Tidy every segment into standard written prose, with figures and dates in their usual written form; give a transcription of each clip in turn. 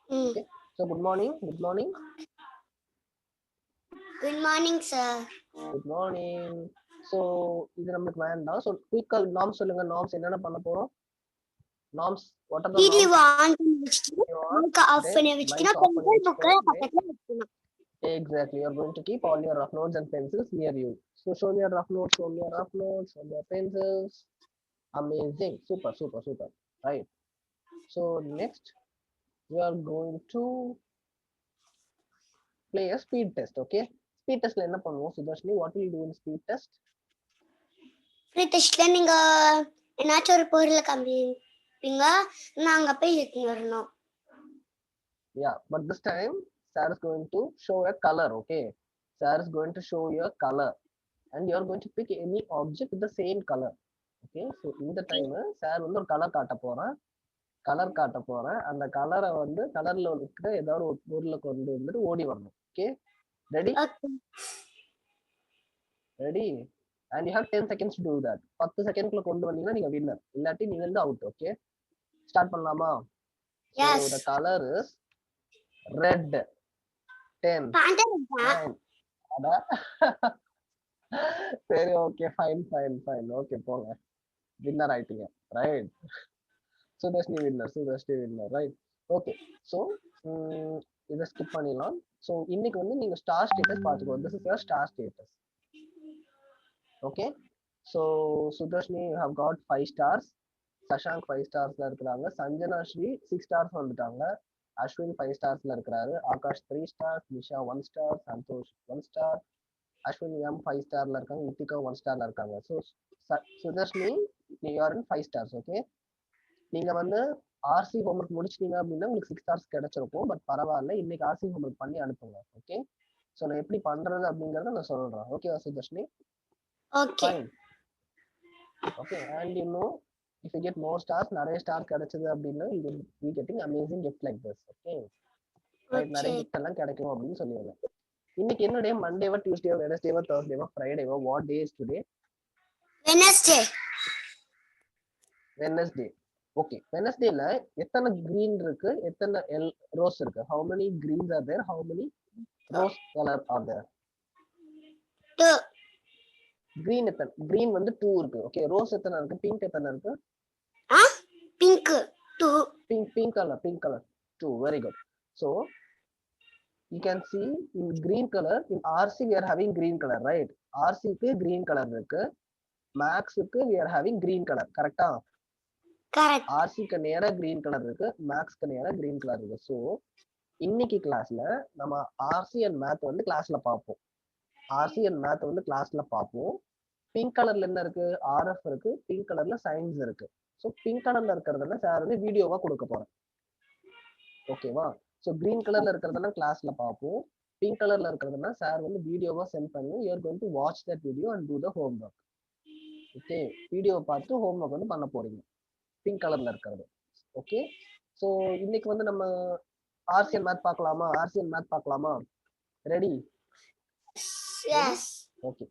Okay. So good morning. Good morning. Good morning, sir. Good morning. So இது நமக்கு வேண்டாம். So குயிக்கா norms சொல்லுங்க. நார்ம்ஸ் என்னென்ன பண்ண போறோம்? Norms. What are the video norms? On பண்ணி வச்சுக்கணும். மைக் ஆஃப் பண்ணி வச்சுக்கணும். பென்சில் புக்கை பக்கத்துல வச்சுக்கணும். Exactly. You're going to keep all your rough notes and pencils near you. So show me your rough notes, show me your rough notes, show me your pencils. Amazing. Super, super, super. Right. So next we are going to play a speed test. Okay. Speed test என்ன பண்ணுவோம் Sudharshini? What will you do in speed test? Free டெஸ்ட்ல நீங்க என்னாச்சும் ஒரு பொருளை காமிப்பீங்க, நாங்க போய் எடுத்துன்னு வரணும். Yeah, but this time Sir is going to show a color. Okay. Sir is going to show you a color and you are going to pick any object with the same color. Okay. So இந்த time sir வந்து ஒரு colour காட்ட போறேன் அந்த கலரை வந்து கலர்ல இருக்கிற ஏதாவது ஒரு பொருளை கொண்டு வந்துட்டு ஓடி வரணும். Okay ready ready and you have 10 seconds to do that. 10 செகண்ட்ல கொண்டு வந்தீங்கன்னா நீங்க வின்னர், இல்லாட்டி நீங்க வந்து அவுட். ஓகே ஸ்டார்ட் பண்ணலாமா? So the color is red. 10 9 சரி ஓகே ஃபைன் ஓகே போங்க, வின்னர் ஆயிட்டீங்க. Right. Sudharshini winner right. Okay so இதை ஸ்கிப் பண்ணிடலாம். ஸோ இன்னைக்கு வந்து நீங்க ஸ்டார் ஸ்டேட்டஸ் பார்த்துக்கோ. This is your star status. Okay so Sudharshini you have got 5 stars, Shashank 5 starsல இருக்கிறாங்க, சஞ்சனா ஸ்ரீ 6 stars வந்துட்டாங்க, அஸ்வின் 5 starsல இருக்கிறாரு, Akash 3 stars, Nisha 1 star, Santhosh 1 star, Ashwin M 5 starல இருக்காங்க, நித்திகா 1 starல இருக்காங்க. So Sudharshini you are in 5 stars. Okay நீங்க வந்து ஆர்சி ஹோம்ஒர்க் முடிச்சிட்டீங்க அப்படின்னா உங்களுக்கு 6 stars கிடைச்சிருக்கும். பட் பரவாயில்ல, இன்னைக்கு ஆர்சி ஹோம்ஒர்க் பண்ணி அனுப்புங்க. ஓகே ஸோ நான் எப்படி பண்றது அப்படிங்கறத நான் சொல்றேன். ஓகேவா Sudharshini? Okay okay and you know if you get more stars, நிறைய ஸ்டார் கிடைச்சது அப்படின்னா you will be getting amazing gift like this. okay right, நிறைய gift எல்லாம் கிடைக்கும் அப்படின்னு சொல்லுவாங்க. இன்னைக்கு என்ன டே? மண்டேவா, டியூஸ்டேவா, வெட்னஸ்டேவா, தர்ஸ்டேவா, ஃப்ரைடேவா? What day is today? Wednesday. Okay வெட்னஸ்டேல எத்தனை green இருக்கு, எத்தனை ரோஸ் இருக்கு? how many greens are there, how many rose color are there? 2. green எத்தனை? green வந்து 2 இருக்கு. ஓகே ரோஸ் எத்தனை இருக்கு? பிங்க் எத்தனை இருக்கு? pink 2. pink color 2. very good. So you can see in green color in RC we are having green color, right? RC க்கு green color இருக்கு, Max க்கு we are having green color. கரெக்ட்டா? Correct. RC க்கு நேரா green color இருக்கு, Max க்கு நேரா green color இருக்கு. So இன்னைக்கு கிளாஸ்ல நம்ம RC and math வந்து கிளாஸ்ல பார்ப்போம். RC and math வந்து கிளாஸ்ல பார்ப்போம். பிங்க் கலர்ல என்ன இருக்கு? RF இருக்கு, பிங்க் கலர்ல சயின்ஸ் இருக்கு. ஸோ பிங்க் கலர்ல இருக்கிறதுல சார் வந்து வீடியோவா கொடுக்க போறேன். ஓகேவா? ஸோ கிரீன் கலர்ல இருக்கிறதெல்லாம் கிளாஸ்ல பார்ப்போம், பிங்க் கலர்ல இருக்கிறதுனா சார் வந்து வீடியோவா சென்ட் பண்ணி you are going to watch that video and do the homework. Okay video பார்த்து ஹோம் ஒர்க் வந்து பண்ண போறீங்க பிங்க் கலர்ல இருக்கிறது. ஓகே ஸோ இன்னைக்கு வந்து நம்ம ஆர்சிஎன் மேத் பார்க்கலாமா? Ready? Yes. Okay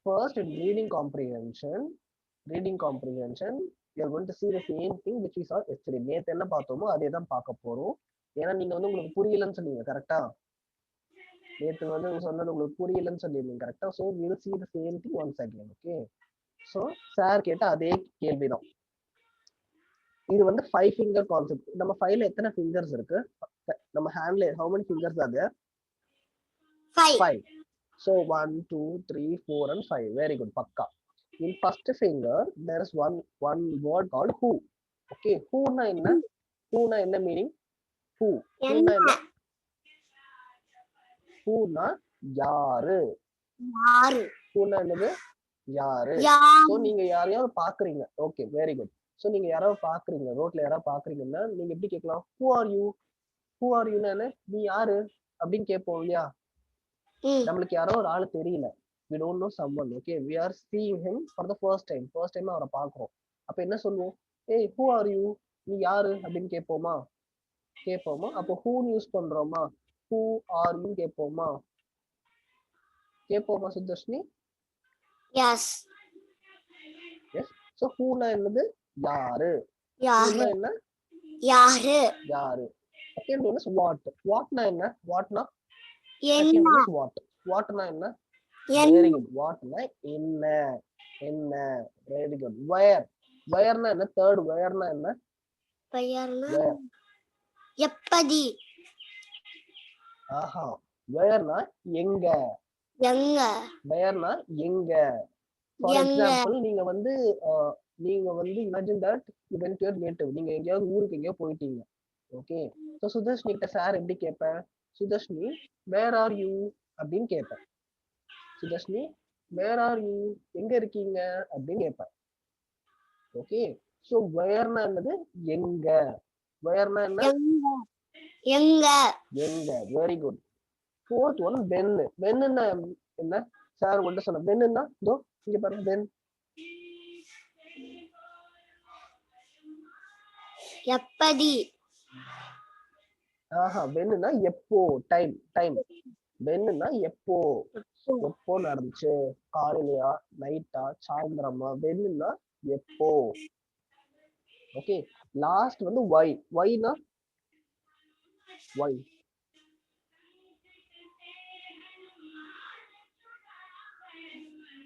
first in reading comprehension we are going to see the same thing which we saw yesterday. நேத்து என்ன பார்த்தோமோ அதே தான் பார்க்க போறோம். ஏன்னா நீங்க வந்து உங்களுக்கு புரியலன்னு சொன்னீங்க, கரெக்டா? நேத்து வந்து சொன்னது உங்களுக்கு புரியலன்னு சொல்லிருந்தீங்க, கரெக்டா? So we will see the same thing once again. Okay so sir கேட்ட அதே கேள்விதான். இது வந்து 5 finger கான்செப்ட். நம்ம ஃபைவ்ல எத்தனை ஃபிங்கர்ஸ் இருக்கு? நம்ம ஹேண்ட்ல how many fingers are there? 5. So 1 2 3 4 and 5. very good, pakka. In first finger there is one word called who. okay who na enna meaning? who na enna? who na யாரு. who na என்னது? யாரு. So நீங்க யாரையாவது பாக்குறீங்க. Okay very good. So நீங்க யாராவது பாக்குறீங்க, ரோட்ல யாராவது பாக்குறீங்கன்னா நீங்க எப்படி கேட்கலாம்? who are you என்ன? நீ யாரு அப்படின்னு கேட்போம் இல்லையா? நம்மளுக்கு யாரோ ஒரு ஆளு தெரியல, we don't know someone. okay we are seeing him for the first time அவரை பாக்குறோம். அப்ப என்ன சொல்லுவோம்? ஏய் who are you, நீ யாரு அப்படின்னு கேட்போமா? அப்போ who யூஸ் பண்றோமா? who are you கேட்போமா சுதர்ஷினி? எஸ். சோ who னா என்னது? யாரு. என்ன? யாரு. Second one is what. Whatனா என்ன? Whatனா second என்ன one is what. Whatனா என்ன? என்ன Very good. Whatனா என்ன? என்ன? Very good. Where. Whereனா என்ன? Third whereனா என்ன? பெயர்னா Where. எப்படி ஆஹா. Whereனா எங்க? எங்க Whereனா எங்க? For எங்க example, நீங்க வந்து imagine that you went to your native. நீங்க எங்கேயாவது ஊருக்கு எங்கேயோ போயிட்டீங்க. ஓகே. ஸோ சுதர்ஷினி கிட்ட சார் எப்படி கேட்பேன்? சுதர்ஷினி வேர் ஆர் யூ அப்படின்னு கேட்பேன். சுதர்ஷினி வேர் ஆர் யூ எங்க இருக்கீங்க அப்படின்னு கேட்பேன். ஓகே. ஸோ வேர்னா என்னது? எங்க. வேர்னா என்ன? எங்க எங்க எங்க. Very good. Fourth one when. வென்னுன்னா என்ன? சார் உங்கள்கிட்ட சொன்ன வென்னுன்னா இதோ இங்க பாருங்க வென். எப்படி ஆஹா. வென்னுன்னா எப்போ. Time time. வென்னுன்னா எப்போ. எப்போ நடந்துச்சு? காலையிலயா, நைட்டா, சாயந்தரமா? வென்னுன்னா எப்போ. ஓகே. லாஸ்ட் வந்து வை. வைனா வை.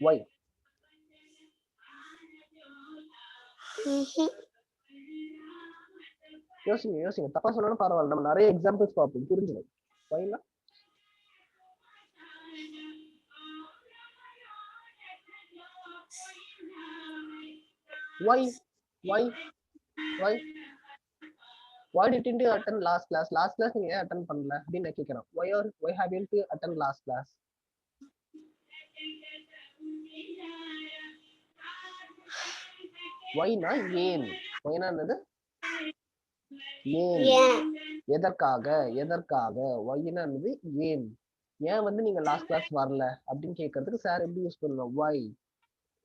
வை. யோசிங்க யோசிங்க. தப்பா சொன்னாலும் பரவாயில்ல, நம்ம நிறைய எக்ஸாம்பிள்ஸ் பார்ப்போம், புரிஞ்சிடும். வைனா why why why why didn't you attend last class? Last class நீங்க ஏன் attend பண்ணல அப்படின்னு நான் கேக்குறேன். why haven't you attend last class? why னா ஏன். why னா என்னது? ஏன். ஏன் எதற்காக. எதற்காக. why னா என்னது? ஏன். ஏன் வந்து நீங்க லாஸ்ட் கிளாஸ் வரல அப்படின்னு கேட்கறதுக்கு சார் எப்படி யூஸ் பண்ணுவோம்?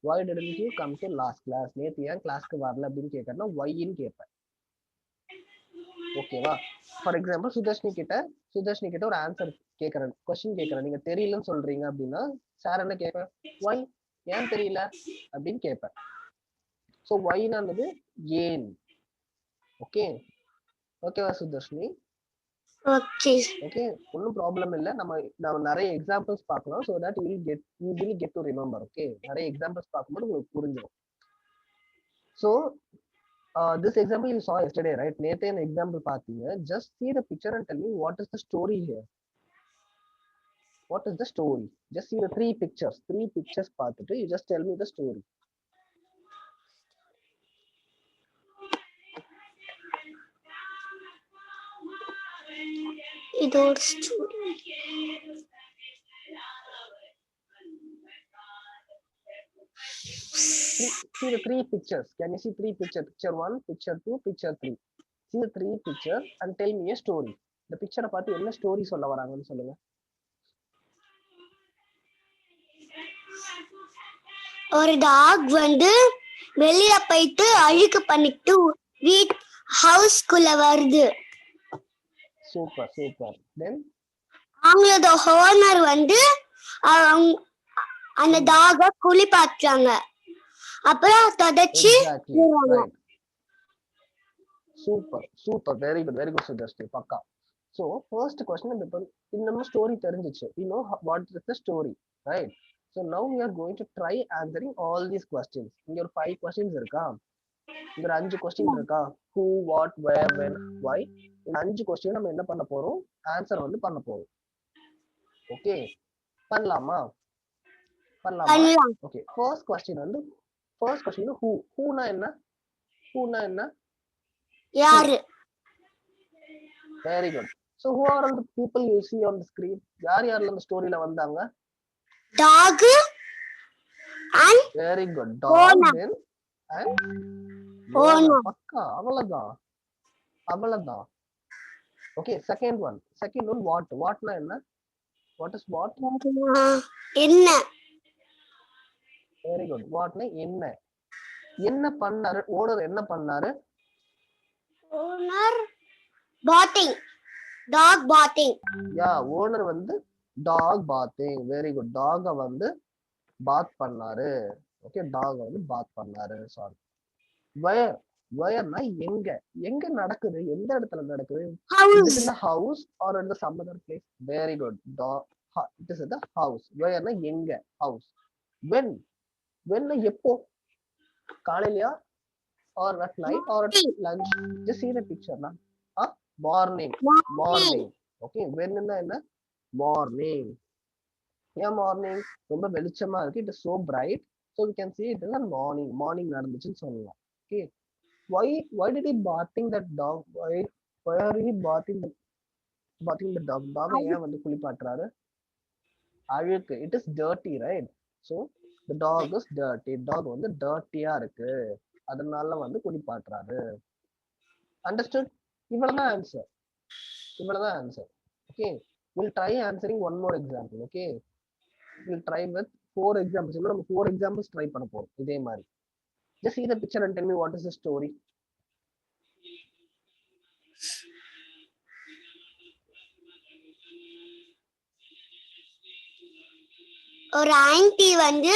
why didn't you come to last class? நேத்து ஏன் கிளாஸ்க்கு வரல அப்படின்னு கேட்கறதுனா whyன்னு கேட்பேன். ஓகேவா? ஃபார் எக்ஸாம்பிள் சுதர்ஷினி கிட்ட ஒரு ஆன்சர் கேட்கறேன், கொஸ்டின் கேட்கறேன், நீங்க தெரியலன்னு சொல்றீங்க அப்படின்னா சார் என்ன கேட்பேன்? why. ஏன் தெரியல அப்படின்னு கேட்பேன். ஸோ whyனா என்னது? ஏன். ஓகே. ஓகேவா சுதர்ஷினி? Okay okay. ஒன்றும் ப்ராப்ளம் இல்லை. நம்ம நிறைய எக்ஸாம்பிள்ஸ் பார்க்கலாம். So that you get to remember. Okay. நிறைய எக்ஸாம்பிள்ஸ் பார்க்கும்போது உங்களுக்கு புரிஞ்சிடும். So this example you saw yesterday, right? நேத்தே அந்த எக்ஸாம்பிள் பார்த்தீங்க. just see the picture and tell me what is the story here. What is the story? Just see the three pictures பார்த்துட்டு you just tell me the story. இது ஒரு story. See the three pictures. Can you see three pictures? Picture 1, picture 2, picture 3. See the three pictures and tell me a story. இந்த பிக்சரை பார்த்து என்ன story சொல்ல வராங்கன்னு சொல்லுங்க. ஒரு டாக் வந்து வெளியில போயிட்டு அழுக்கு பண்ணிட்டு ஹவுஸ்க்குள்ள வருது. Super super. தென் அவங்களோட ஓனர் வந்து அந்த டாக குளிப்பாட்டுறாங்க. அப்புறம் தொடச்சி super super. Very good Sudharshini. பக்கா. ஸோ ஃபர்ஸ்ட் கொஸ்டின் இந்த ஸ்டோரி தெரிஞ்சிச்சு. You know what is the story, right? So now we are going to try answering all these questions. இங்க ஒரு 5 கொஸ்டின்ஸ் இருக்கா? இங்க ஒரு 5 கொஸ்டின் இருக்கா? ஹூ, வாட், வேர், வென், வை. இந்த 5 கொஸ்டின் நம்ம என்ன பண்ண போறோம்? ஆன்சர் வந்து பண்ண போறோம். ஓகே. பண்ணலாமா? ஓகே. First question who. ஹூனா என்ன? யாரு? Very good. So who are all the people you see on the screen? யாரெல்லாம் அந்த ஸ்டோரியில வந்தாங்க? Dog and very good. Dog then and owner. பக்கா. அவ்வளவுதான். Okay, second one whatனா என்ன? What is what? என்ன? very good. whatனா என்ன பண்ணாரு? ஓனர் என்ன பண்ணாரு? Owner dog bathing. ஓனர் வந்து dog bathing. very good. டாக வந்து பாத் பண்ணாரு. ஓகே. டாக வந்து பாத் பண்ணாரு. சாரி. whereனா எங்க எங்க நடக்குது, எந்த இடத்துல நடக்குது. Is house it in the house or in the some other place? Very good. It is in the house. whereனா எங்க house. when எப்போ, காலையிலயா or at night or at lunch? Just see the picture na. Morning. morning Okay, when என்ன morning. ஏன் morning, ரொம்ப வெளிச்சமா இருக்கு, it is so bright, so we can see it in the morning நடந்துச்சுன்னு சொல்லலாம். Okay, why did he bathing that dog? Why are he bathing the dog ஏன் வந்து குளிப்பாட்டுறாரு? அழுக்கு, it is dirty, right? So the dog is dirty. dog வந்து dirty-யா இருக்கு, அதனால வந்து குளிப்பாட்டுறாரு. Understood? இவ்வளவுதான் answer. Okay, we'll try answering one more example. Okay, we'll try with 4 examples. நம்ம 4 examples try பண்ண போறோம் இதே மாதிரி. Just see the picture and tell me what is the story. ஒரு ஆன்ட்டி வந்து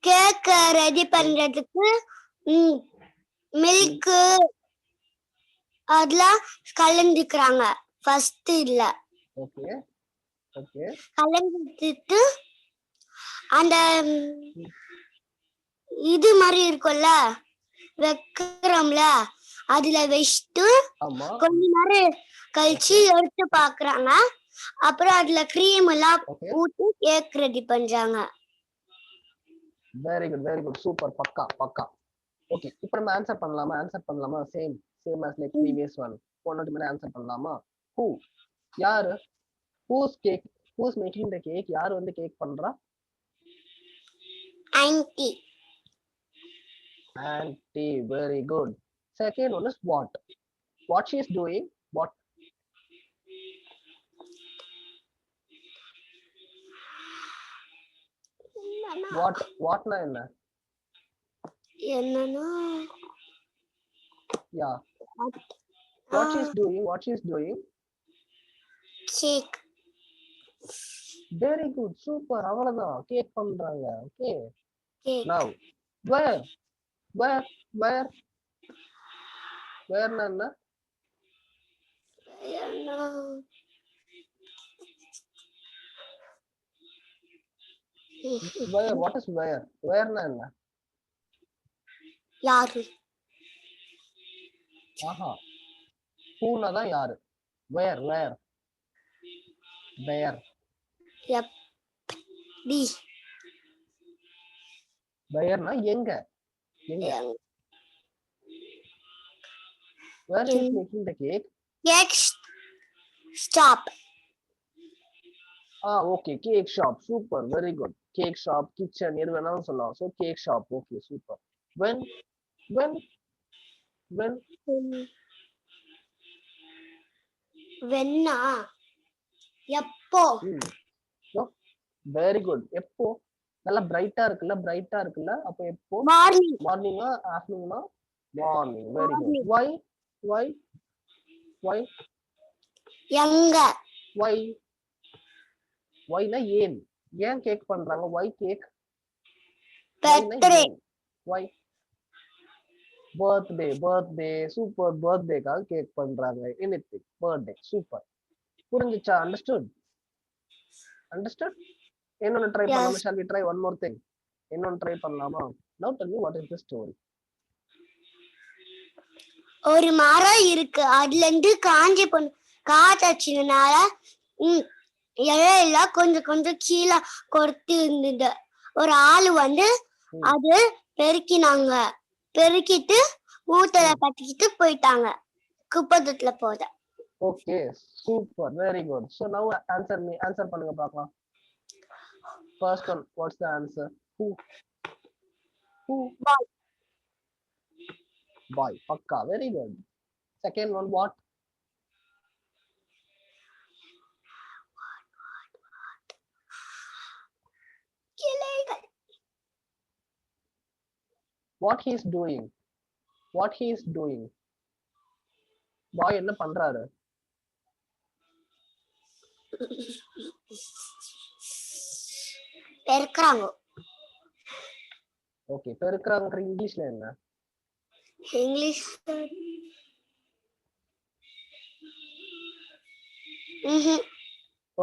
கேக் ரெடி பண்றதுக்கு மில்க் அதெல்லாம் கலந்துக்கிறாங்க. ஃபர்ஸ்ட் இல்ல, ஓகே கலந்துட்டு அந்த இது மாதிரி இருக்கும்ல வைக்கிறோம்ல, அதுல வச்சுட்டு கொஞ்ச நேரம் கழிச்சு எடுத்து பாக்குறாங்க. அப்புறம் அதுல கிரீம் எல்லாம் ஊத்தி கேக் ரெடி பண்றாங்க. வெரி குட் சூப்பர், பக்கா. ஓகே, இப்போ நம்ம ஆன்சர் பண்ணலாமா? Same as like previous one. போனது மாதிரி ஆன்சர் பண்ணலாமா? யாரு who's making the cake? யார் வந்து கேக் பண்றா? Anti. Very good. Second one is what she is doing. whatனா என்ன? என்னன்னா yeah, what she is doing cake. very good, super, அவ்வளவுதான், கேக் பண்றாங்க. ஓகே, now where என்ன? what is where na என்ன? யாரு? whoனா தான் யாரு. where டி whereனா எங்க where she is making the cake. Cake shop. Okay, cake shop, super, very good. Cake shop, kitchen, எது வேணாலும் சொல்லலாம். So cake shop, okay, super. when Venna எப்போ? வெரி குட், எப்போ? நல்லா பிரைட்டா இருக்குல்ல, அப்ப எப்போ? மார்னிங்கா ஆஃப்டர்நூனா? மார்னிங். Very good. why எங்க? whyனா ஏன் கேக் பண்றாங்க? why கேக்? பர்த்டே. why birthday, super, birthdayக்காக கேக் பண்றாங்க. anything, birthday, super. புரிஞ்சுச்சா? understood? இன்னொன்னு ட்ரை பண்ணலாமா? shall we try one more thing? இன்னொன்னு ட்ரை பண்ணலாமா? now tell me what is the story. ஒரு மரம் இருக்கு, அதுல இருந்து காய்ச்சனால இலையெல்லாம் கொஞ்சம் கீழே கொடுத்து இருந்தது. ஒரு ஆளு வந்து அது பெருக்கிட்டு மூட்டல கட்டிக்கிட்டு போயிட்டாங்க, குப்பத்துல போத. Okay, super, very good. So நவ ஆன்சர் பண்ணுங்க பாக்கலாம். First one, what's the answer? who boy, பக்கா, very good. Second one, what? what he is doing boy என்ன பண்றாரு? பெருக்குறாங்க. ஓகே, பெருக்குறாங்கன்ற இங்கிலீஷ்ல என்ன? English.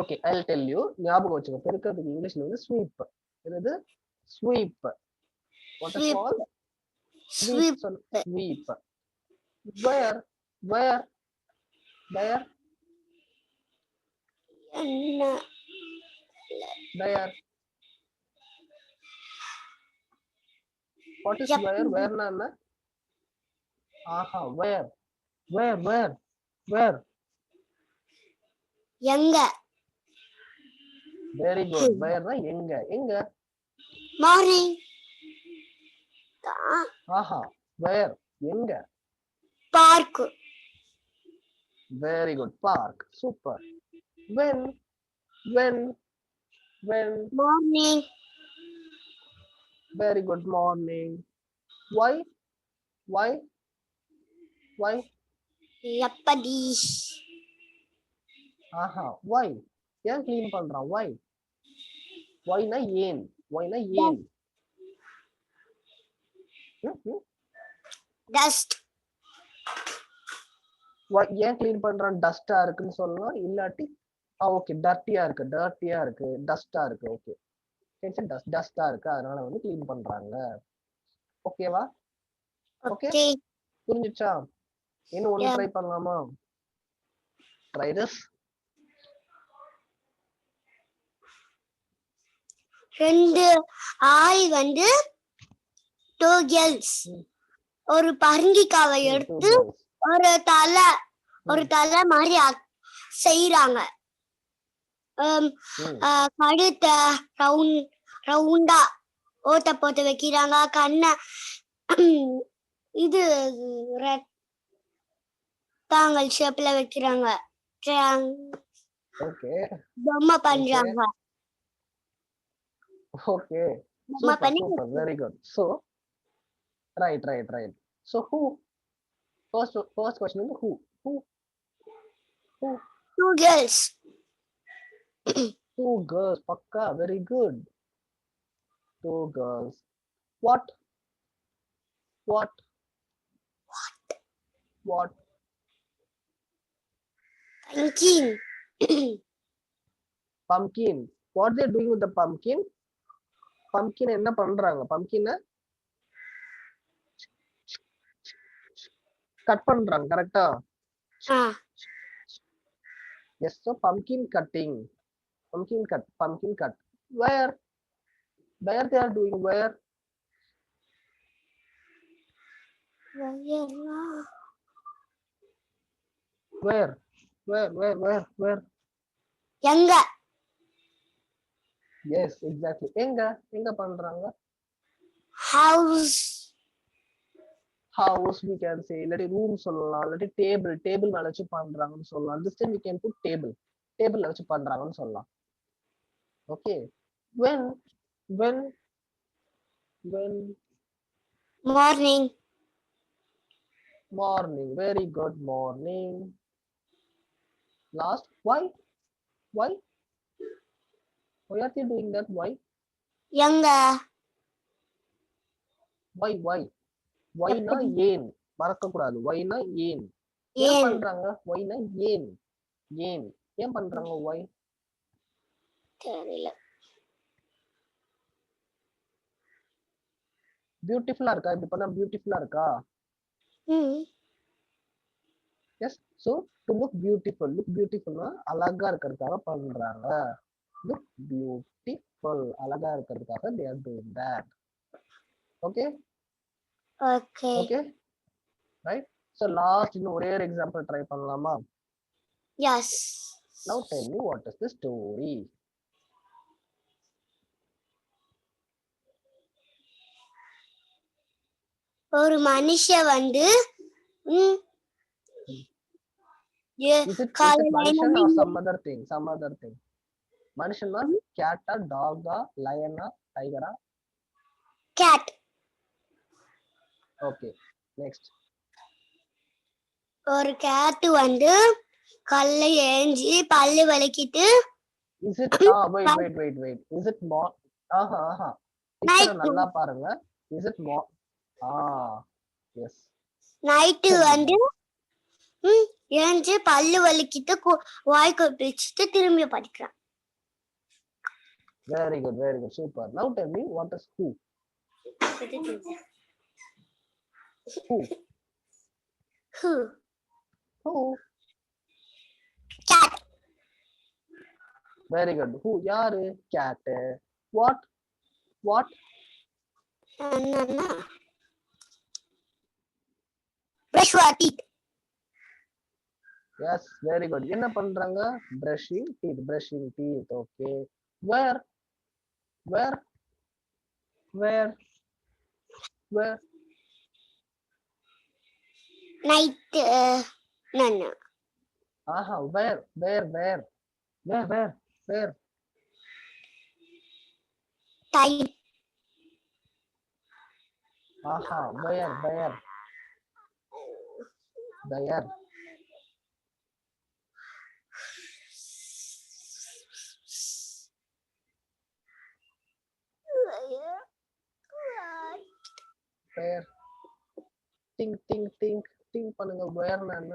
Okay, I'll tell you. ஞாபகம் வச்சுக்கோ. பெருக்கிறதுக்கு இங்கிலீஷ்ல வந்து sweep. என்னது? Sweep. What is Sweep. called? Sweep. Sweep. Where? Where? There? There. What is where? Where na என்ன? ஆஹா, where? Where? Where? Where? எங்க? Very good. Where na எங்க? எங்க? Morning. Aha, where? எங்க? Park. Very good. Park. Super. When? When? When? Morning. Very good. Morning. Why? Why? Why? எப்படி? ஆஹா, why? ஏன் clean பண்றான்? Why? Why na ஏன்? Why na ஏன்? Dust. Why ஏன் clean பண்றான்? டஸ்டா இருக்குன்னு சொல்லலாம். இல்லாட்டி ஓகே டர்ட்டியா இருக்கு, டர்ட்டியா இருக்கு, டஸ்டா இருக்கு. ஓகே டஸ்டா இருக்கு, அதனால வந்து கிளீன் பண்றாங்க. ஓகேவா? ஓகே புரிஞ்சுச்சா? இன்னும் ஒன்னு ட்ரை பண்ணலாமா? Try this. ரெண்டு ஆள் வந்து two girls ஒரு பரங்கிக்காவை எடுத்து ஒரு தலை மாதிரி செய்யறாங்க. கழுத்த ரவுண்டா ஓட்ட போட்டு வைக்கிறாங்க. கண்ண இது ரெக்டாங்கிள் ஷேப்ல வைக்கிறாங்க. பொம்மை பண்றாங்க. Okay. Super, super. Very good. So, right. So, who? First question is who? Two girls. Two girls. Pakka. Very good. Two girls. What? Pumpkin. What they're doing with the pumpkin? Pumpkin என்ன பண்றாங்க? Pumpkin cut பண்றாங்க. கரெக்ட்டா? Yes, so pumpkin cutting. Pumpkin cut. Where they are doing? Where? எங்க? Yes, exactly. எங்க பண்றாங்க? House we can say. இல்லாட்டி room சொல்லலாம். இல்லாட்டி table மேல வச்சு பண்றாங்கன்னு சொல்லலாம். This time we can put table வச்சு பண்றாங்கன்னு சொல்லலாம். Okay. When? Morning. Very good. Morning. Last. Why are you doing that? Why? எங்க? Why na ஏன்? மறக்க கூடாது. Why na ஏன்? ஏன் பண்றாங்க? Why na ஏன்? ஏன் பண்றாங்க? Why? தெரியல. பியூட்டிஃபுல்லா இருக்கா? இப்படி பண்ணா பியூட்டிஃபுல்லா இருக்கா? Yes. So to look beautiful னா அழகா இருக்கிறதுக்காக பண்றாங்க. Look beautiful அழகா இருக்கிறதுக்காக they are doing that. Okay. Right. So last இன்னும் ஒரே ஒரு எக்ஸாம்பிள் ட்ரை பண்ணலாமா? Yes. Now tell me what is the story? ஒரு மனுஷன் வந்து Is it மனுஷன் or some other thing? மனுஷனா கேட்டா, டாகா, லயனா, டைகரா? Cat. Okay. Next. ஒரு கேட் வந்து காலைல எழுஞ்சி பல்லு விளக்கிட்டு Is it wait. Is it more? பிக்சரை நல்லா பாருங்க. Is it more? Yes. Night வந்து எழுந்து பல்லு வலிக்கிட்டு வாய் கொப்பிச்சுட்டு திரும்பி படிக்கிறான். Very good, very good, super. Now tell me, what is who? Who? Who? Cat. Very good. Who? Yaru? Cat. What? What? Brush your teeth. Yes, very good. என்ன பண்றாங்க? Brushing teeth, brushing teeth. Okay. Where? Where? Where? Where? Night. No. Aha, where? Where? Time. Aha, where? There. Where? Think பண்ணுங்க. Where என்ன?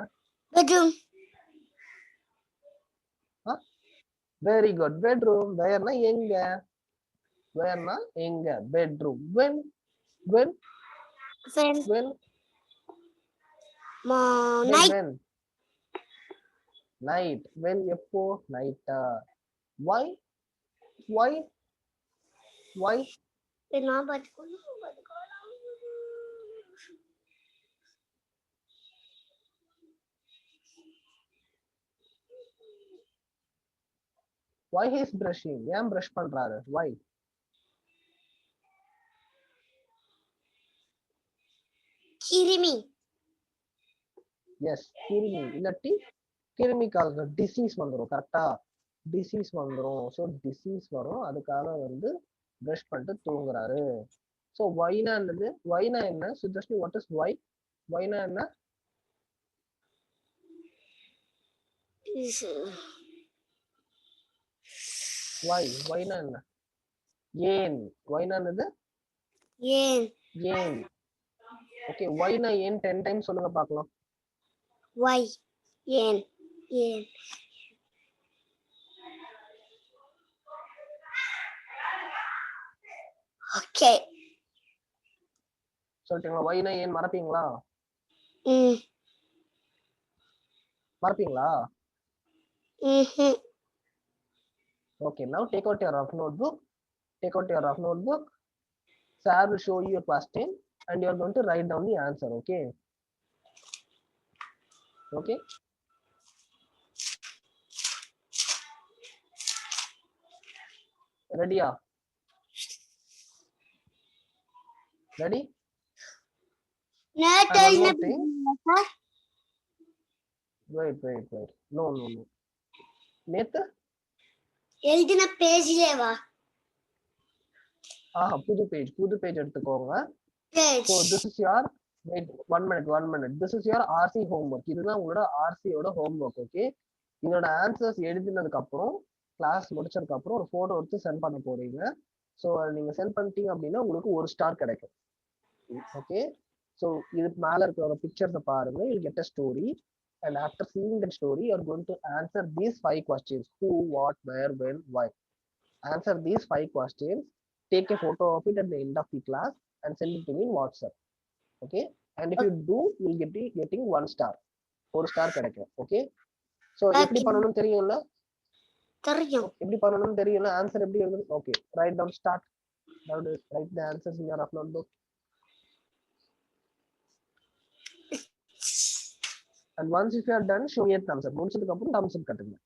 Bedroom. Very good. Bedroom. Where na எங்க? Where na எங்க? Bedroom. When? When? Night. Night. When எப்போ? Night. Why? Why he is brushing? ஏன் brush பண்றாரு? Why? கிருமி. Yes, கிருமி. இல்லாட்டி கிருமிக்காக டிசீஸ் வந்துரும். கரெக்டா? டிசீஸ் வந்துரும். ஸோ டிசீஸ் வரும். அதுக்காக வந்து பிரஷ் பண்ணிட்டு தூங்குறாரு. ஸோ வைனா என்னது? வைனா என்ன? சுதர்ஷினி, வாட் இஸ் வை? வைனா என்ன? வைனா என்ன? ஏன்? வைனா என்னது? ஏன். ஓகே, வைனா ஏன் 10 டைம்ஸ் சொல்லுங்க பார்க்கலாம். Why? ஏன். ஓகே. சொல்லிட்டீங்களா? வைனா ஏன் மறப்பீங்களா? மறப்பீங்களா? Okay, now take out your rough notebook. Sir will show you a question and you are going to write down the answer. Okay. Ready? Ready? Wait. No. நேத்து எழுதின பேஜ்லவா? புது பேஜ் எடுத்துக்கோங்க. So this is your one minute. This is your RC homework. இதுதான் உங்களோட RC யோட homework. Okay. இதோட answers எழுதினதுக்கு அப்புறம் class முடிச்சதுக்கு அப்புறம் ஒரு போட்டோ எடுத்து சென்ட் பண்ண போறீங்க. ஸோ நீங்க சென்ட் பண்ணிட்டீங்க அப்படின்னா உங்களுக்கு ஒரு ஸ்டார் கிடைக்கும். ஓகே. ஸோ இதுக்கு மேல இருக்கிற பிக்சர்ஸை பாருங்க. You get a story. And after seeing that story, you are going to answer these 5 questions. Who, what, where, when, why. Answer these 5 questions. Take a photo of it at the end of the class and send it to me in WhatsApp. Okay. And if you do, you will be getting 1 star. 1 star கிடைக்கும். Okay. So எப்படி பண்ணனும் தெரியும்ல? தெரியும். எப்படி பண்ணனும் தெரியும்ல? Answer எப்படி எழுதணும்? Okay. Write down start. Now write the answers in your upload book. And once if you are done, show me a thumbs up. முடிச்சதுக்கு அப்புறம் thumbs up கட்டுங்க.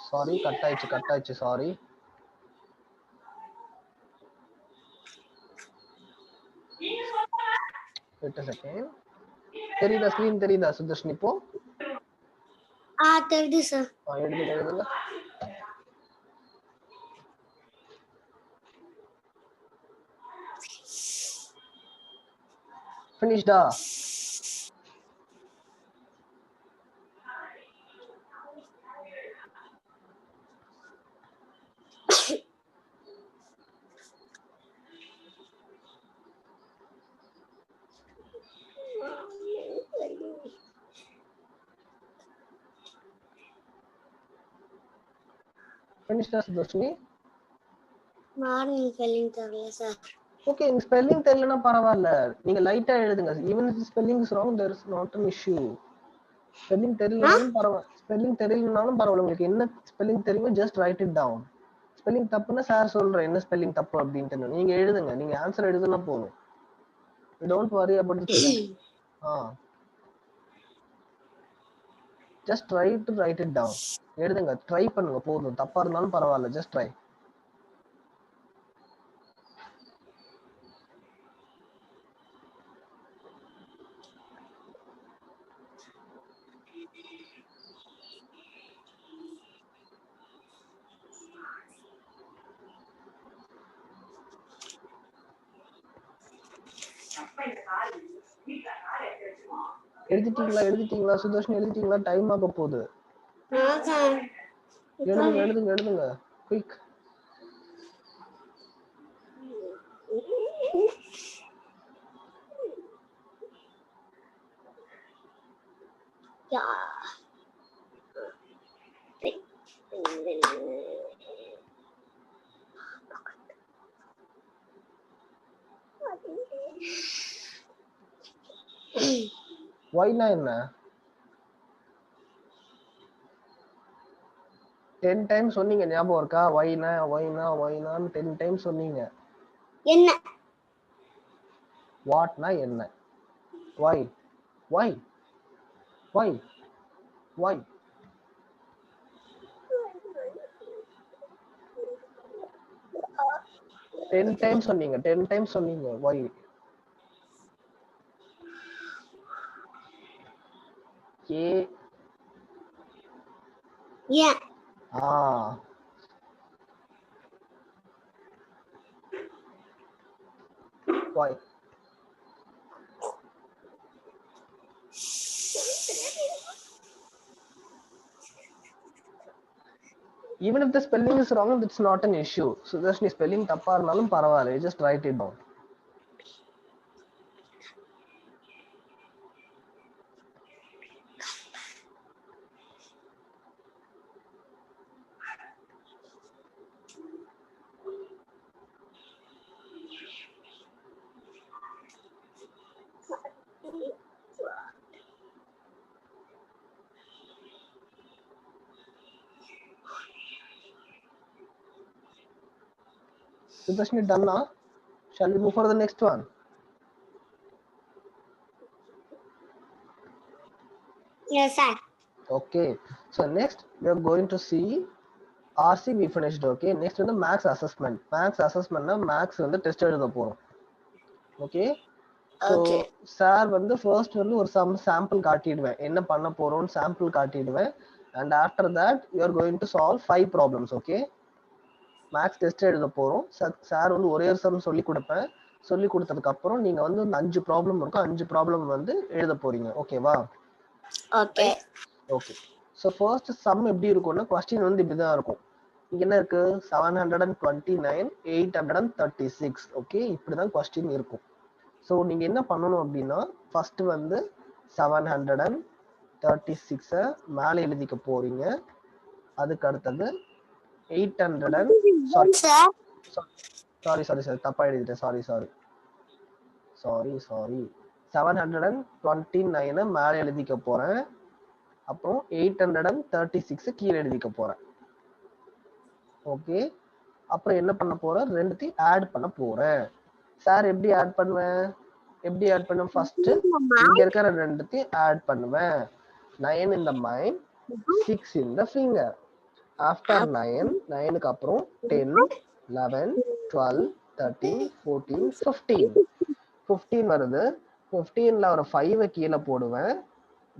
சாரி கட் ஆயிடுச்சு சாரி. Wait a second. தெரியுதா screen தெரியுதா சுதர்ஷினி இப்போ? தெரியுது sir. எழுதுங்க. ஃபினிஷ்டா? ஃபினிஷ்டா சுதர்ஷினி? மார்னிங் ஸ்பெல்லிங் தெரியல சார். ஓகே, இந்த ஸ்பெல்லிங் தெரியலனா பரவாயில்ல, நீங்க லைட்டா எழுதுங்க. Even if spelling is wrong there is not an issue. Spelling தெரியலனாலும் பரவாயில்ல, உங்களுக்கு என்ன ஸ்பெல்லிங் தெரியுமோ just write it down. Spelling தப்புன்னா சார் சொல்றேன் என்ன ஸ்பெல்லிங் தப்பு அப்படின்ட்டு நீங்க எழுதுங்க. நீங்க ஆன்சர் எழுதுனா போதும். don't worry about the just try to write it down. எழுதுங்க, ட்ரை பண்ணுங்க போதும். தப்பா இருந்தாலும் பரவாயில்ல, just try. எழுதிட்டீங்களா சுதர்ஷினி? எழுதிட்டீங்களா? டைம் ஆக போகுது. எழுதுங்க குயிக். Why-னா என்ன? 10 டைம் சொன்னீங்க, ஞாபகம் இருக்கா? why-னா 10 டைம் சொன்னீங்க. என்ன? what-னா என்ன? why 10 டைம் சொன்னீங்க why. Yeah. Why? Even if the spelling is wrong, that's not an issue. So just spelling தப்பா இருந்தாலும் பரவாயில்லை, just write it down. Sudarshini, done now? Shall we move for the next one? Yes, sir. Okay. So next we are going to see RC we finished. Okay. Next வந்து max assessment. Max assessment na max வந்து test எழுத போறோம். Okay. So Okay. Sir வந்து first வந்து ஒரு sample காட்டிடுவேன், என்ன பண்ண போறோம்னு sample காட்டிடுவேன். And after that you are going to solve 5 problems. Okay. Maths test எழுத போறோம். சார் வந்து ஒரே ஒரு சம் சொல்லி கொடுப்பேன். சொல்லி கொடுத்ததுக்கு அப்புறம் நீங்க வந்து 5 ப்ராப்ளம் இருக்கும், 5 ப்ராப்ளம் வந்து எழுத போறீங்க. ஓகேவா? Okay. Okay. So first sum எப்படி இருக்கும்னா, கொஸ்டின் வந்து இப்படிதான் இருக்கும். இங்க என்ன இருக்கு? 729 836. ஓகே, இப்படிதான் கொஸ்டின் இருக்கும். ஸோ நீங்க என்ன பண்ணணும் அப்படின்னா, ஃபர்ஸ்ட் வந்து 736 மேலே எழுதிக்க போறீங்க. அதுக்கு அடுத்தது 800 சாரி தப்பா எழுதிட்டேன். சாரி 729 மேலே எழுதிக்க போறேன். அப்புறம் 836 கீழே எழுதிக்க போறேன். ஓகே. அப்புறம் என்ன பண்ண போறேன்? ரெண்டுத்தையும் ஆட் பண்ண போறேன். சார் எப்படி ஆட் பண்ணுவேன்? ஃபர்ஸ்ட் இங்க இருக்கிற ரெண்டுத்தையும் ஆட் பண்ணுவேன். 9 in the mind, 6 in the finger. After 9க்கு அப்புறம் 10, 11, 12, 13, 14, 15. 15 வருது. 15ல ஒரு 5 கீழே போடுவேன்,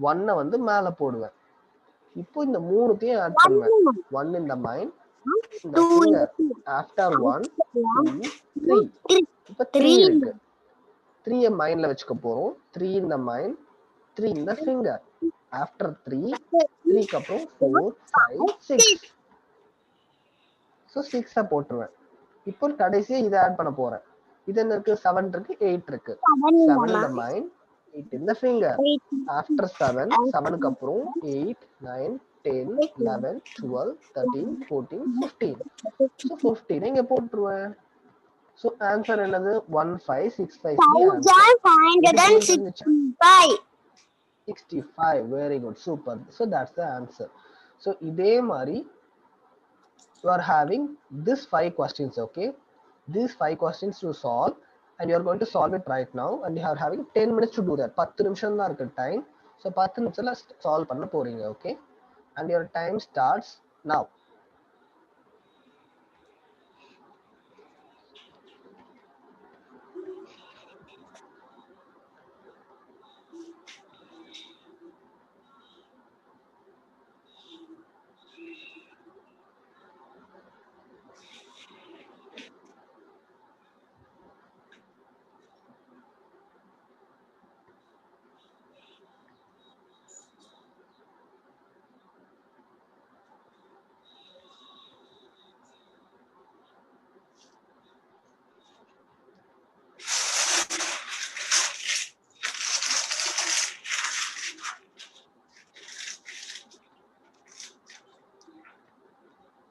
1 வந்து மேல போடுவேன். இப்போ இந்த மூணுத்தையும் ஆட் பண்ணுவேன். 1 in the mind, in the finger. After 1, 2, 3. இப்போ 3 இருக்கு. 3 மைண்ட்ல வச்சுக்க போறோம். 3 in the mind, 3 in the finger. After 3, 3க்கு அப்புறம் 4, 5, 6. ஸோ 6 போட்டுருவேன். இப்போ கடைசியா இதை ஆட் பண்ண போறேன். இது என்ன இருக்கு? 7 இருக்கு, 8 இருக்கு. 7 in the mind, 8 in the finger. After 7, 7க்கு அப்புறம் 8, 9, 10, 11, 12, 13, 14, 15. ஸோ 15 இங்க போட்டுருவேன். ஸோ ஆன்சர் என்னது? 1565. 65. Very good. Super. So that's the answer. So இதே மாதிரி you are having this 5 questions. Okay, these 5 questions to solve, and you are going to solve it right now, and you are having 10 minutes to do that. 10 நிமிஷம் தான் இருக்கு time. So 10 நிமிஷத்துல solve பண்ண போறீங்க. Okay, and your time starts now.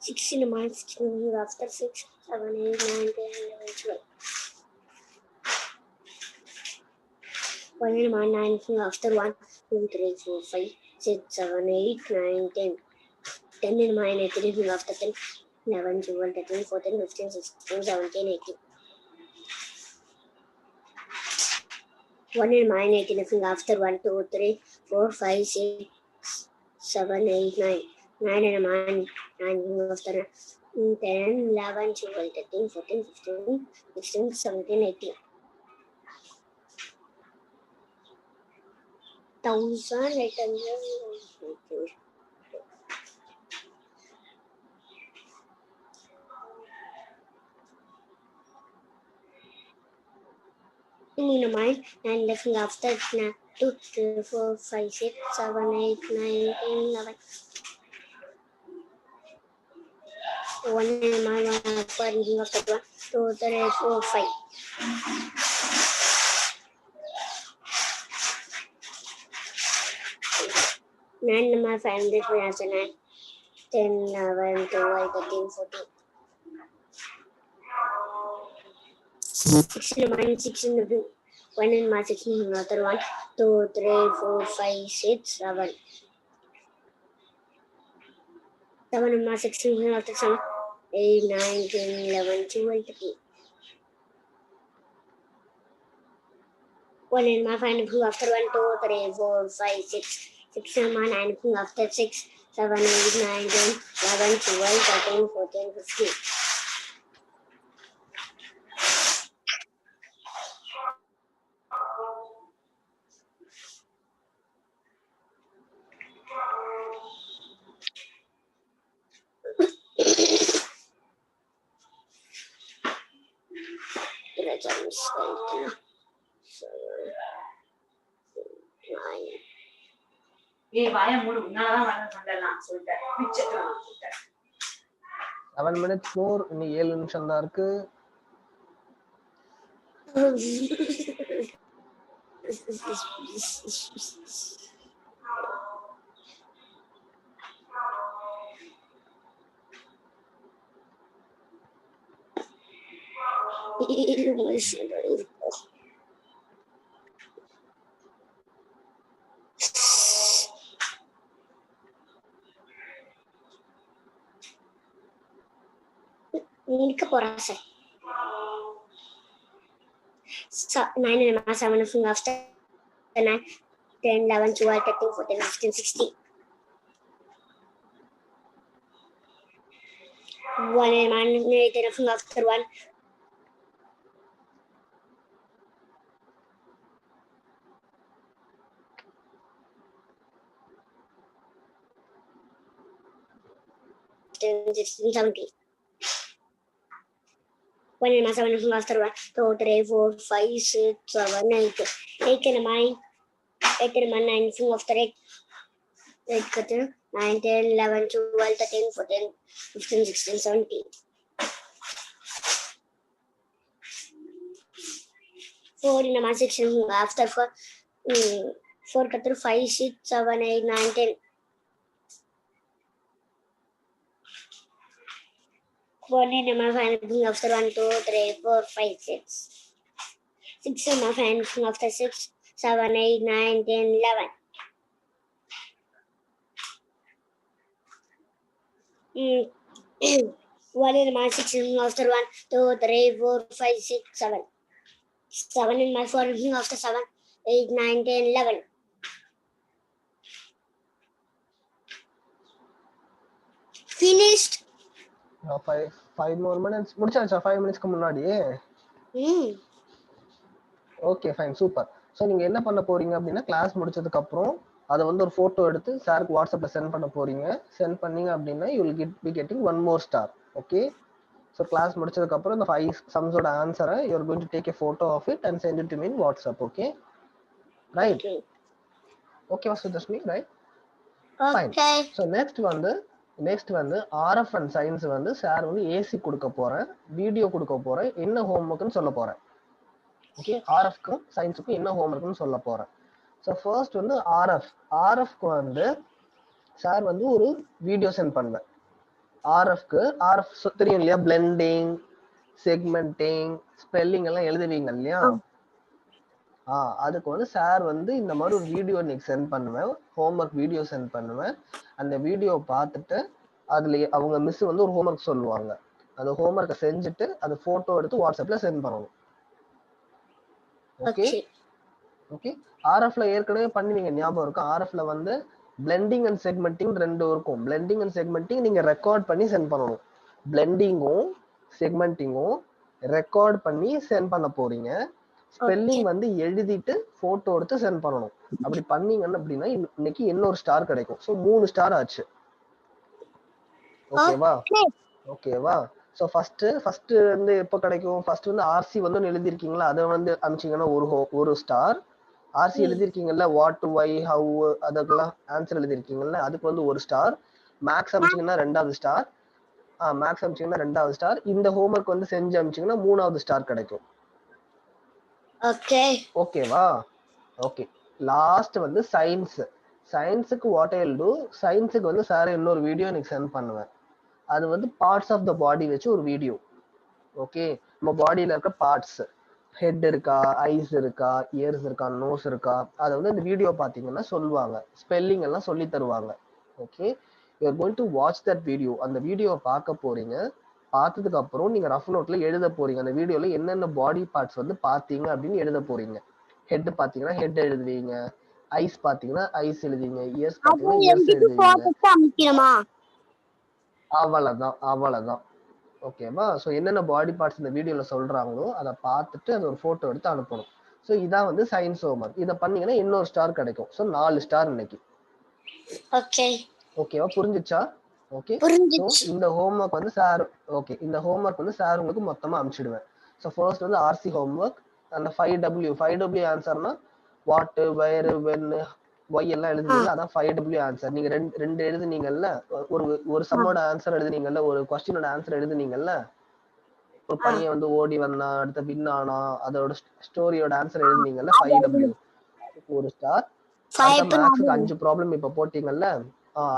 Six in the mind, 16 after 6, 7, 8, 9, 10, 11, 12. 1 in the mind, 9 after 1, 2, 3, 4, 5, 6, 7, 8, 9, 10. 10 in the mind, 3 after 10, 11, 12, 13, 14, 15, 16, 17, 18. 1 in the mind, 18 after 1, 2, 3, 4, 5, 6, 7, 8, 9. 9 in the mind, 9 after 10, 11, 12, 13, 14, 15, 16, 17, 18. 1,800. In the mind, and looking after 2, 3, 4, 5, 6, 7, 8, 9, 10, 11. 1 in the mind, 1 after 1, 2, 3, 4, 5. 9 in the mind, 500, 9, 10, 11, 12, 13, 14. 6 in the mind, 6 in the view. 1 in my 6 in another 1, 2, 3, 4, 5, 6, 7. 7 in my 6 in another 7, 8, 9, 10, 11, 12, 13. 1 in my 5 anything after 1, 2, 3, 4, 5, 6. 6 in my 9 anything after 6, 7, 8, 9, 10, 11, 12, 13, 14, 15. ஏய் வாய மூடு உன்னாலதான் வர பண்ணலாம் சொல்லிட்டேன் பிச்சை 7 minutes more இன்னும் 7 நிமிஷம் தான் இருக்கு. முடிக்க போறேன் sir. 9 and 7 anything after 9, 10, 11, 12, 13, 14, 15, 16. 1 and 8 anything after 1. 16, 17. 1 and 7 anything after 1, 2, 3, 4, 5, 6, 7, 8. 8 and 9 anything after 8. 8 9, 10, 11, 12, 13, 14, 15, 16, 17. 4 in my 6 after 4. 4 5, 6, 7, 8, 9, 10. 1 in my anything after 1, 2, 3, 4, 5, 6. 6 in my anything after 6, 7, 8, 9, 10, 11. 1 in my 6 after 1, 2, 3, 4, 5, 6, 7. 7 in my 4 after 7, 8, 9, 10, 11. Finished. 5 more minutes. முடிச்சாச்சா 5 மினிட்ஸ்க்கு முன்னாடியே? Okay fine super. So நீங்க என்ன பண்ண போறீங்க அப்படின்னா class முடிச்சதுக்கு அப்புறம் அதை வந்து ஒரு போட்டோ எடுத்து சாருக்கு வாட்ஸ்அப்ல சென்ட் பண்ண போறீங்க. சென்ட் பண்ணீங்க அப்படின்னா you will be getting 1 more star. Okay. So class முடிச்சதுக்கு அப்புறம் இந்த 5 சம்ஸோட ஆன்சரை you are going to take a photo of it and send it to me in WhatsApp. Okay right. ஓகேவா Sudharshini? Right fine. So next வந்து RF and science வந்து sir வந்து AC கொடுக்க போறேன், வீடியோ கொடுக்க போறேன், என்ன ஹோம்ஒர்க்னு சொல்ல போறேன். ஓகே, ஆர்எஃப்க்கும் சயின்ஸுக்கும் என்ன ஹோம்ஒர்க்னு சொல்ல போறேன். ஸோ ஃபர்ஸ்ட் வந்து ஆர்எஃப்க்கு வந்து சார் வந்து ஒரு வீடியோ சென்ட் பண்ணுவேன். ஆர்எஃப் தெரியும் இல்லையா, பிளெண்டிங், செக்மெண்டிங், ஸ்பெல்லிங் எல்லாம் எழுதுவீங்க இல்லையா, அதுக்கு வந்து சார் வந்து இந்த மாதிரி ஒரு வீடியோ இன்னைக்கு சென்ட் பண்ணுவேன், ஹோம்ஒர்க் வீடியோ சென்ட் பண்ணுவேன். அந்த வீடியோ பார்த்துட்டு அதுல அவங்க மிஸ் வந்து ஒரு ஹோம்ஒர்க் சொல்லுவாங்க, அந்த ஹோம்ஒர்க்கை செஞ்சுட்டு அது போட்டோ எடுத்து வாட்ஸ்அப்ல சென்ட் பண்ணணும். Okay okay. ஆர்எஃப்ல ஏற்கனவே பண்ணுவீங்க, ஞாபகம் இருக்கும். ஆர்எஃப்ல வந்து பிளெண்டிங் அண்ட் செக்மெண்டிங் ரெண்டு இருக்கும். பிளெண்டிங் அண்ட் செக்மெண்டிங் நீங்க ரெக்கார்ட் பண்ணி சென்ட் பண்ணணும். பிளெண்டிங்கும் செக்மெண்டிங்கும் ரெக்கார்ட் பண்ணி சென்ட் பண்ண போறீங்க. ஸ்பெல்லிங் வந்து எழுதிட்டு போட்டோ எடுத்து சென்ட் பண்ணணும். அப்படி பண்ணீங்கன்னு அப்படின்னா இன்னைக்கு இன்னொரு ஸ்டார் கிடைக்கும். ஸோ 3 ஸ்டார் ஆச்சு. ஓகேவா? ஸோ ஃபர்ஸ்ட் வந்து எப்போ கிடைக்கும்? ஃபர்ஸ்ட் வந்து ஆர்சி வந்து எழுதிருக்கீங்களா, அதை வந்து அனுப்பிச்சிங்கன்னா ஒரு ஸ்டார். ஆர்சி எழுதிருக்கீங்கல்ல, வாட், வை, ஹவு, அதுக்கெல்லாம் ஆன்சர் எழுதிருக்கீங்கல்ல, அதுக்கு வந்து ஒரு ஸ்டார். மேக்ஸ் அனுப்பிச்சிங்கன்னா 2வது ஸ்டார். மேக்ஸ் அனுப்பிச்சிங்கன்னா 2வது ஸ்டார். இந்த ஹோம்ஒர்க் வந்து செஞ்சு அனுப்பிச்சிங்கன்னா 3வது ஸ்டார் கிடைக்கும். ஓகேவா? ஓகே. லாஸ்ட் வந்து சயின்ஸுக்கு வாட் ஐ வில் டு, சயின்ஸுக்கு வந்து சார் இன்னொரு வீடியோ எனக்கு சென்ட் பண்ணுவேன். அது வந்து பார்ட்ஸ் ஆஃப் த பாடி வச்சு ஒரு வீடியோ. ஓகே, நம்ம பாடியில இருக்க பார்ட்ஸ், ஹெட் இருக்கா, ஐஸ் இருக்கா, இயர்ஸ் இருக்கா, நோஸ் இருக்கா, அதை வந்து இந்த வீடியோ பார்த்தீங்கன்னா சொல்லுவாங்க, ஸ்பெல்லிங் எல்லாம் சொல்லி தருவாங்க. Okay, you are going to watch that video. அந்த வீடியோவை பார்க்க போறீங்க. பார்த்ததுக்கு அப்புறம் நீங்க ரஃப் நோட்ல எழுத போறீங்க, அந்த வீடியோல என்னென்ன பாடி பார்ட்ஸ் வந்து பார்த்தீங்க அப்படின்னு எழுத போறீங்க. ஹெட் பாத்தீங்கன்னா ஹெட் எழுதுவீங்க, ஐஸ் பாத்தீங்கன்னா ஐஸ் எழுதுவீங்க, இயர்ஸ் அது பாத்தீங்கன்னா இயர்ஸ் எழுதிட்டு எழுதுவீங்க. போட்டோ அமைக்கணுமா? அவ்வளவுதான். ஓகேவா? ஸோ என்னென்ன பாடி பார்ட்ஸ் இந்த வீடியோல சொல்றாங்களோ அதை பார்த்துட்டு அது ஒரு போட்டோ எடுத்து அனுப்பணும். ஸோ இதான் வந்து சயின்ஸ் ஹோம்ஒர்க். இதை பண்ணீங்கன்னா இன்னொரு ஸ்டார் கிடைக்கும். ஸோ 4 ஸ்டார் இன்னைக்கு. ஓகே ஓகேவா? புரிஞ்சுச்சா? ஓகே. ஸோ புரிஞ்சிச்சு. இந்த ஹோம்ஒர்க் வந்து சார் இந்த ஹோம்ஒர்க் வந்து சார் உங்களுக்கு மொத்தமா அனுப்பிச்சிடுவேன். ஸோ ஃபர்ஸ்ட் வந்து ஆர்சி ஹோம்ஒர்க். அந்த 5W ஆன்சர்னா வாட், வேர், வென், ஒய் எல்லாம் எழுதுனீங்கல்ல, அதான் 5W ஆன்சர். நீங்க ரெண்டு எழுதுனீங்கல்ல, ஒரு சம்மோட ஆன்சர் எழுதுனீங்கல்ல, ஒரு கொஸ்டினோட ஆன்சர் எழுதுனீங்கல்ல. ஒரு பையன் வந்து ஓடி வந்தான், அடுத்த வின் ஆனா, அதோட ஸ்டோரியோட ஆன்சர் எழுதுனீங்கல்ல, 5W ஒரு ஸ்டார். அடுத்த மேக்ஸுக்கு 5 ப்ராப்ளம் இப்ப போட்டீங்கல்ல,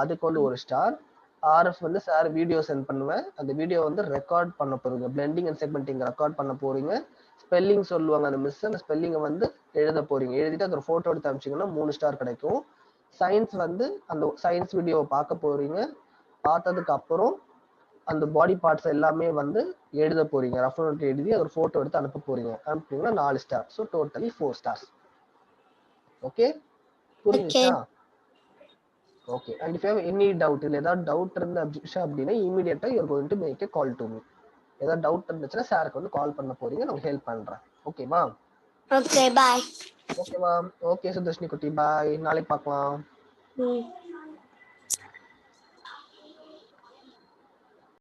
அதுக்கு வந்து ஒரு ஸ்டார். ஆர்எஃப் வந்து சார் வீடியோ சென்ட் பண்ணுவேன். அந்த வீடியோ வந்து ரெக்கார்ட் பண்ண போறீங்க, பிளெண்டிங் அண்ட் செக்மெண்டிங் ரெக்கார்ட் பண்ண போறீங்க. ஸ்பெல்லிங் சொல்லுவாங்க அந்த மிஸ், அந்த ஸ்பெல்லிங்கை வந்து எழுத போறீங்க. எழுதிட்டு அந்த போட்டோ எடுத்து அனுப்பிச்சிங்கன்னா 3 ஸ்டார் கிடைக்கும். சயின்ஸ் வந்து அந்த சயின்ஸ் வீடியோவை பார்க்க போறீங்க. பார்த்ததுக்கு அப்புறம் அந்த பாடி பார்ட்ஸ் எல்லாமே வந்து எழுத போறீங்க. ரஃப் நோட் எழுதி ஒரு போட்டோ எடுத்து அனுப்ப போறீங்க. அனுப்புனீங்கன்னா 4 star. So totally 4 stars. Okay, புரிஞ்சுச்சா? Okay. And if you have any doubt, இல்லை ஏதாவது டவுட் இருந்துச்சு அப்படின்னா இமீடியட்டா you are going to make a call to me. ஏதாவது டவுட் இருந்துச்சுன்னா சாருக்கு வந்து கால் பண்ண போறீங்க, நான் ஹெல்ப் பண்றேன். ஓகேவா? Okay bye. ஓகேவா? ஓகே சுதர்ஷினி குட்டி, பாய். நாளைக்கு பார்க்கலாம்.